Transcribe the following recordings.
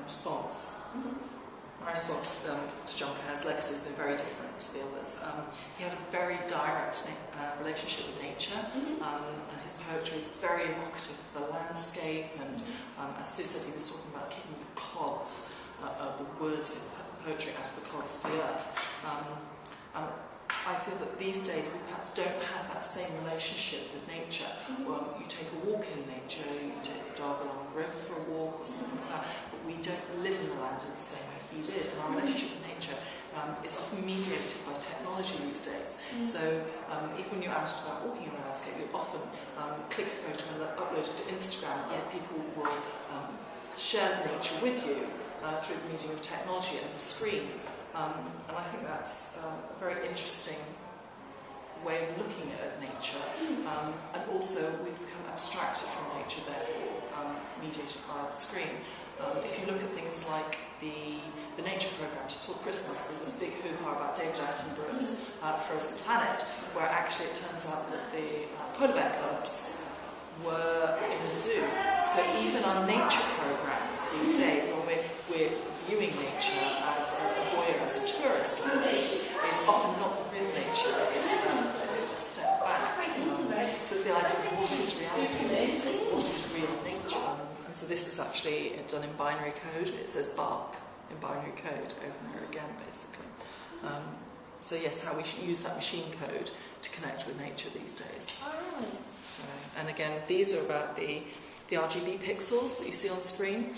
response. My response to John Kerr's legacy has been very different to the others. He had a very direct relationship with nature, and his poetry is very evocative of the landscape, and as Sue said, he was talking about keeping the clods of the words of his poetry out of the clods of the earth. And I feel that these days we perhaps don't have that same relationship with nature. Well, you take a walk in nature, you take a dog along the river for a walk or something like that, but we don't live in the land in the same way he did. And our relationship with nature is often mediated by technology these days. So even when you're out about walking in the landscape, you often click a photo and upload it to Instagram, and people will share nature with you through the medium of technology and the screen. And I think that's a very interesting way of looking at nature. And also we've become abstracted from nature, therefore mediated by the screen. If you look at things like the nature programme just for Christmas, there's this big hoo-ha about David Attenborough's Frozen Planet, where actually it turns out that the polar bear cubs were in a zoo. So even our nature programmes these days, when we're viewing nature as a voyeur, as a tourist almost, is often not the real nature, it's a step back. So the idea of what is reality these days, what is real nature? And so this is actually done in binary code. It says bark in binary code over and over again, basically. So yes, how we should use that machine code to connect with nature these days. Oh, really? So, and again, these are about the RGB pixels that you see on screen.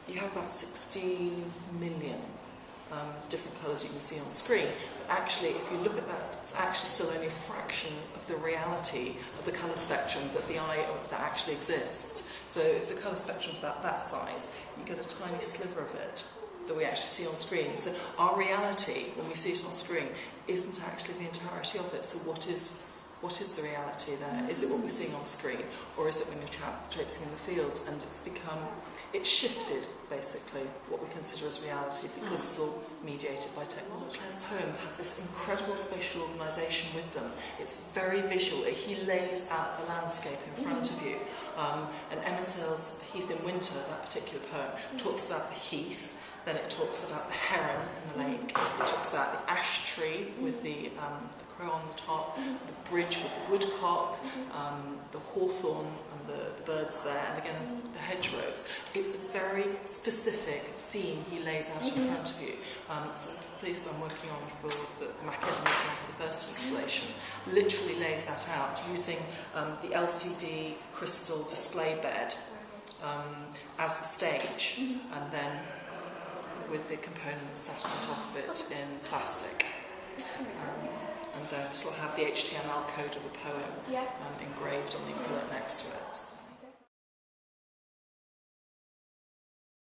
You have about 16 million different colours you can see on screen. But actually, if you look at that, it's actually still only a fraction of the reality of the colour spectrum that that actually exists. So if the colour spectrum is about that size, you get a tiny sliver of it that we actually see on screen. So our reality, when we see it on screen, isn't actually the entirety of it. So what is the reality there? Is it what we're seeing on screen, or is it when you're traipsing in the fields? And it's shifted, basically, what we consider as reality, because it's all mediated by technology. Claire's poem has this incredible spatial organisation with them. It's very visual. He lays out the landscape in front of you. And Emma Sale's Heath in Winter, that particular poem, talks about the heath. Then it talks about the heron in the lake. It talks about the ash tree with the crow on the top, the bridge with the woodcock, the hawthorn and the birds there, and again the hedgerows. It's a very specific scene he lays out in front of you. So the piece I'm working on for the maquette I'm working on for the first installation literally lays that out using the LCD crystal display bed as the stage, and then with the components sat on top of it in plastic. And then it'll have the HTML code of the poem engraved on the acrylic next to it.